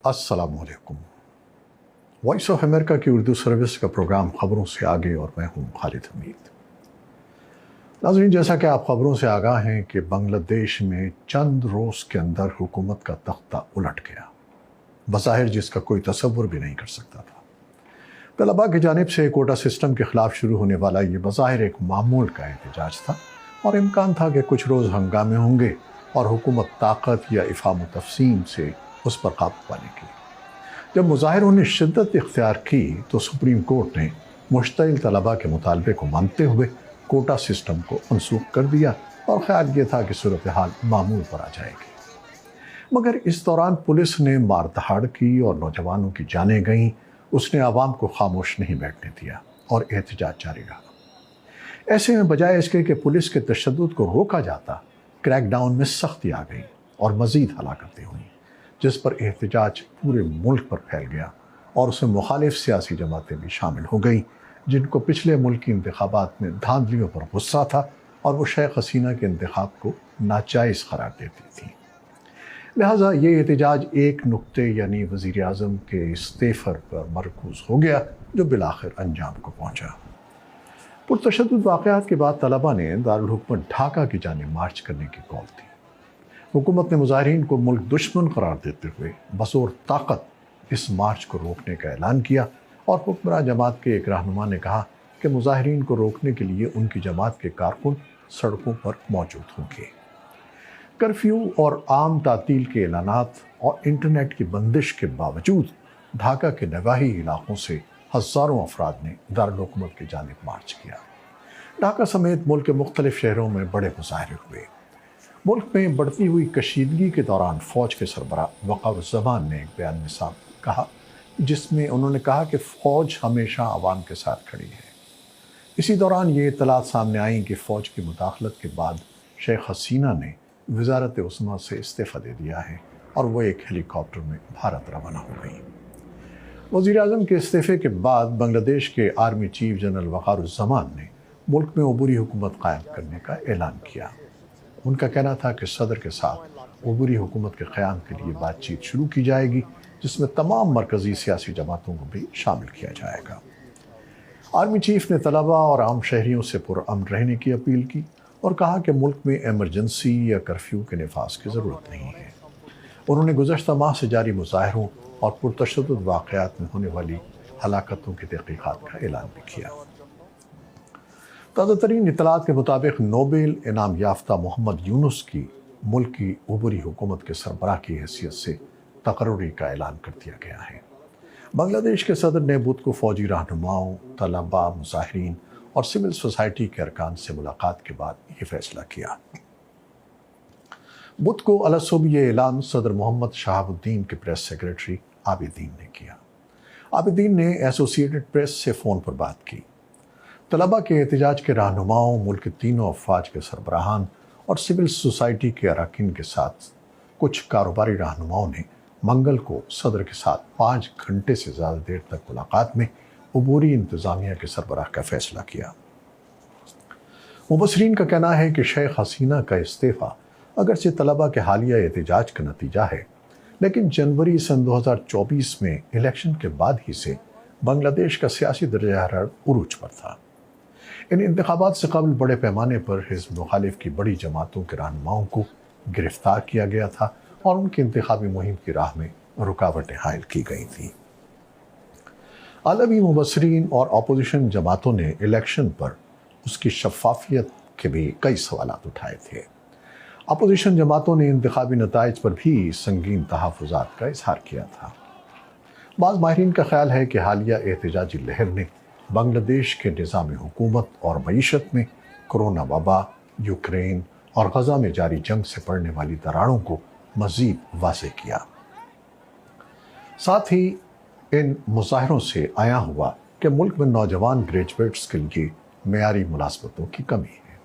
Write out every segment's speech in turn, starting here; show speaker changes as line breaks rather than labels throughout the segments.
अस्सलाम वालेकुम। Voice of America की उर्दू सर्विस का प्रोग्राम ख़बरों से आगे और मैं हूँ खालिद हमीद। नाज़रीन, जैसा कि आप ख़बरों से आगाह हैं कि बांग्लादेश में चंद रोज़ के अंदर हुकूमत का तख्ता उलट गया, बज़ाहिर जिसका कोई तसव्वुर भी नहीं कर सकता था। तलबा की जानिब से कोटा सिस्टम के ख़िलाफ़ शुरू होने वाला ये बज़ाहिर एक मामूल का एहतजाज था और इम्कान था कि कुछ रोज़ हंगामे होंगे और हुकूमत ताकत या इफ़ाम व तफ़सीम से उस पर काबू पाने की। जब मुज़ाहिरों ने शिद्दत इख्तियार की तो सुप्रीम कोर्ट ने मुश्तइल तलबा के मुतालबे को मानते हुए कोटा सिस्टम को मनसूख कर दिया और ख्याल ये था कि सूरत हाल मामूल पर आ जाएगी। मगर इस दौरान पुलिस ने मार दहाड़ की और नौजवानों की जानें गईं। उसने आवाम को खामोश नहीं बैठने दिया और एहतजाज जारी रहा। ऐसे में बजाय इसके कि पुलिस के तशद्दुद को रोका जाता, क्रैकडाउन में सख्ती आ गई और मज़ीद हलाकतें हुईं, जिस पर एहतजाज पूरे मुल्क पर फैल गया और उसमें मुखालिफ सियासी जमातें भी शामिल हो गईं, जिनको पिछले मुल्की इंतखाबात में धांधलियों पर गुस्सा था और वो शेख हसीना के इंतखाब को नाजायज़ करार देती थी। लिहाजा ये एहतजाज एक नुक्ते यानी वज़ीर आज़म के इस्तीफ़े पर मरकूज़ हो गया, जो बिलाखिर अंजाम को पहुँचा। पुरतशद्दुद वाक़यात के बाद तलबा ने दारुल हुकूमत ढाका की जानिब मार्च करने की कॉल दी। हुकूमत ने मुज़ाहिरीन को मुल्क दुश्मन करार देते हुए बज़ोर ताकत इस मार्च को रोकने का ऐलान किया और हुक्मरान जमात के एक रहनुमा ने कहा कि मुज़ाहिरीन को रोकने के लिए उनकी जमात के कारकुन सड़कों पर मौजूद होंगे। कर्फ्यू और आम तातील के ऐलानात और इंटरनेट की बंदिश के बावजूद ढाका के नवाही इलाकों से हज़ारों अफराद ने दारुल हुकूमत की जानिब मार्च किया। ढाका समेत मुल्क के मुख्तलिफ शहरों में बड़े मुजाहरे हुए। मुल्क में बढ़ती हुई कशीदगी के दौरान फ़ौज के सरबराह वक़ारुज़्ज़मान ने एक बयान में साफ कहा, जिसमें उन्होंने कहा कि फ़ौज हमेशा आवाम के साथ खड़ी है। इसी दौरान ये इत्तलात सामने आई कि फ़ौज की मुदाखलत के बाद शेख हसीना ने वज़ारत उस्मा से इस्तीफ़ा दे दिया है और वो एक हेलीकॉप्टर में भारत रवाना हो गई। वज़ीर आज़म के इस्तीफ़े के बाद बांग्लादेश के आर्मी चीफ जनरल वक़ारुज़्ज़मान ने मुल्क में अबूरी हुकूमत कायम करने का ऐलान किया। उनका कहना था कि सदर के साथ अबूरी हुकूमत के क़याम के लिए बातचीत शुरू की जाएगी, जिसमें तमाम मरकज़ी सियासी जमातों को भी शामिल किया जाएगा। आर्मी चीफ ने तलबा और आम शहरियों से पुरअमन रहने की अपील की और कहा कि मुल्क में एमरजेंसी या कर्फ्यू के नफाज की ज़रूरत नहीं है। उन्होंने गुज़श्ता माह से जारी मुज़ाहरों और पुरतशद्दुद वाक़यात में होने वाली हलाकतों की तहक़ीक़ात का ऐलान भी किया। ताज़ा तरीन इत्तलात के मुताबिक नोबेल इनाम याफ्ता मोहम्मद यूनुस की मुल्क की अबूरी हुकूमत के सरबराह की हैसियत से तकर्रुरी का ऐलान कर दिया गया है। बांग्लादेश के सदर ने बुध को फ़ौजी रहनुमाओं, तलबा, मुज़ाहिरीन और सिविल सोसाइटी के अरकान से मुलाकात के बाद ये फैसला किया। बुध को अलसुब ये ऐलान सदर मोहम्मद शहाबुद्दीन के प्रेस सेक्रेटरी आबिदीन ने किया। आबिदीन ने एसोसिएटेड प्रेस से फ़ोन पर बात की। तलबा के एहतजाज के रहनुमाओं, मुल्क के तीनों अफवाज के सरबराहान और सिविल सोसाइटी के अरकान के साथ कुछ कारोबारी रहनुमाओं ने मंगल को सदर के साथ 5 घंटे से ज़्यादा देर तक मुलाकात में अबूरी इंतज़ामिया के सरबराह का फ़ैसला किया। मुबसरीन का कहना है कि शेख हसीना का इस्तीफ़ा अगरचे तलबा के हालिया एहतजाज का नतीजा है, लेकिन जनवरी सन 2024 में इलेक्शन के बाद ही से बांग्लादेश का सियासी दर्जा हरारत उरूज पर था। इन इंतखाबात से कबल बड़े पैमाने पर हिज़्ब मुखालिफ की बड़ी जमातों के रहनुमाओं को गिरफ्तार किया गया था और उनकी इंतखाबी मुहिम की राह में रुकावटें हायल की गई थी। आलमी मुबसरीन और अपोजिशन जमातों ने इलेक्शन पर उसकी शफाफियत के भी कई सवालात उठाए थे। अपोजिशन जमातों ने इंतखाबी नताइज पर भी संगीन तहफ़्फ़ुज़ात का इज़हार किया था। बाज़ माहिरीन का ख्याल है कि हालिया एहतजाजी लहर ने बांग्लादेश के निज़ाम हुकूमत और मईशत में कोरोना वबा, यूक्रेन और गज़ा में जारी जंग से पड़ने वाली दरारों को मज़ीद वाज़ेह किया। साथ ही इन मुज़ाहरों से आया हुआ कि मुल्क में नौजवान ग्रेजुएट्स के लिए मेयारी मुलाज़मतों की कमी है।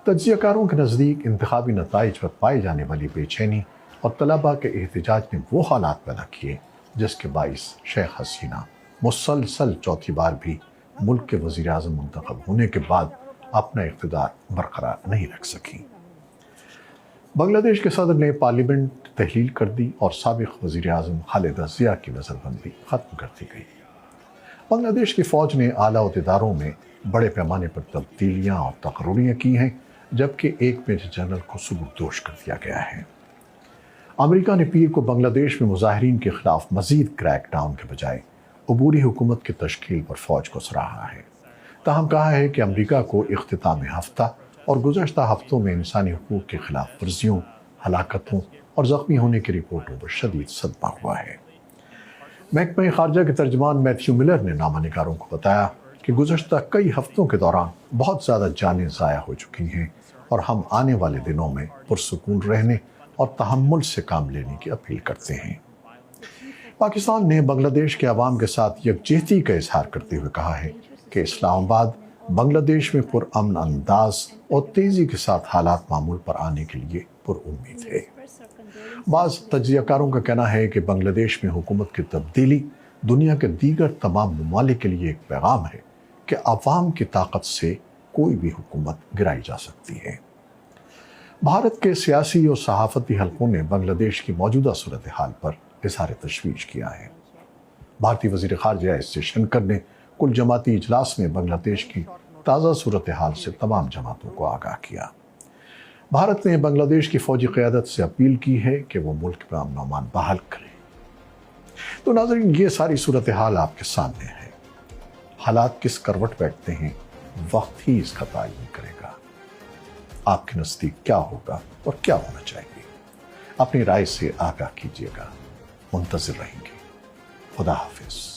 तज्ज़ियाकारों के नज़दीक इंतखाबी नताइज पर पाई जाने वाली बेचैनी और तलबा के एहतजाज ने वो हालात पैदा किए जिसके बाइस शेख हसीना मुसलसल चौथी बार भी मुल्क के वज़ीर आज़म मुंतखब होने के बाद अपना इक़्तिदार बरकरार नहीं रख सकी। بنگلہ دیش کے صدر نے پارلیمنٹ تحلیل کر دی اور سابق وزیر اعظم خالدہ ضیاء کی نظر بندی ختم کر دی گئی۔ بنگلہ دیش کی فوج نے اعلیٰ عہدیداروں میں بڑے پیمانے پر تبدیلیاں اور تقرریاں کی ہیں، جبکہ ایک میجر جنرل کو سبکدوش کر دیا گیا ہے۔ امریکہ نے پیر کو بنگلہ دیش میں مظاہرین کے خلاف مزید کریک ڈاؤن کے بجائے عبوری حکومت کی تشکیل پر فوج کو سراہا ہے۔ تاہم کہا ہے کہ امریکہ کو اختتام ہفتہ اور گزشتہ ہفتوں میں انسانی حقوق کی خلاف ورزیوں، ہلاکتوں اور زخمی ہونے کی رپورٹوں پر شدید صدمہ ہوا ہے۔ محکمہ خارجہ کے ترجمان میتھیو ملر نے نامہ نگاروں کو بتایا کہ گزشتہ کئی ہفتوں کے دوران بہت زیادہ جانیں ضائع ہو چکی ہیں اور ہم آنے والے دنوں میں پرسکون رہنے اور تحمل سے کام لینے کی اپیل کرتے ہیں۔ پاکستان نے بنگلہ دیش کے عوام کے ساتھ یکجہتی کا اظہار کرتے ہوئے کہا ہے کہ اسلام آباد بنگلہ دیش میں پرامن انداز اور تیزی کے ساتھ حالات معمول پر آنے کے لیے پرامید ہے۔ بعض تجزیہ کاروں کا کہنا ہے کہ بنگلہ دیش میں حکومت کی تبدیلی دنیا کے دیگر تمام ممالک کے لیے ایک پیغام ہے کہ عوام کی طاقت سے کوئی بھی حکومت گرائی جا سکتی ہے۔ بھارت کے سیاسی اور صحافتی حلقوں نے بنگلہ دیش کی موجودہ صورتحال پر اظہار تشویش کیا ہے۔ بھارتی وزیر خارجہ ایس جے شنکر نے کل جماعتی اجلاس میں بنگلہ دیش کی تازہ صورتحال سے تمام جماعتوں کو آگاہ کیا۔ بھارت نے بنگلہ دیش کی فوجی قیادت سے اپیل کی ہے کہ وہ ملک میں امن و امان بحال کرے۔ تو ناظرین، یہ ساری صورتحال آپ کے سامنے ہے۔ حالات کس کروٹ بیٹھتے ہیں، وقت ہی اس کا تعین کرے گا۔ آپ کے نزدیک کیا ہوگا اور کیا ہونا چاہیے؟ اپنی رائے سے آگاہ کیجیے گا۔ منتظر رہیں گے۔ خدا حافظ۔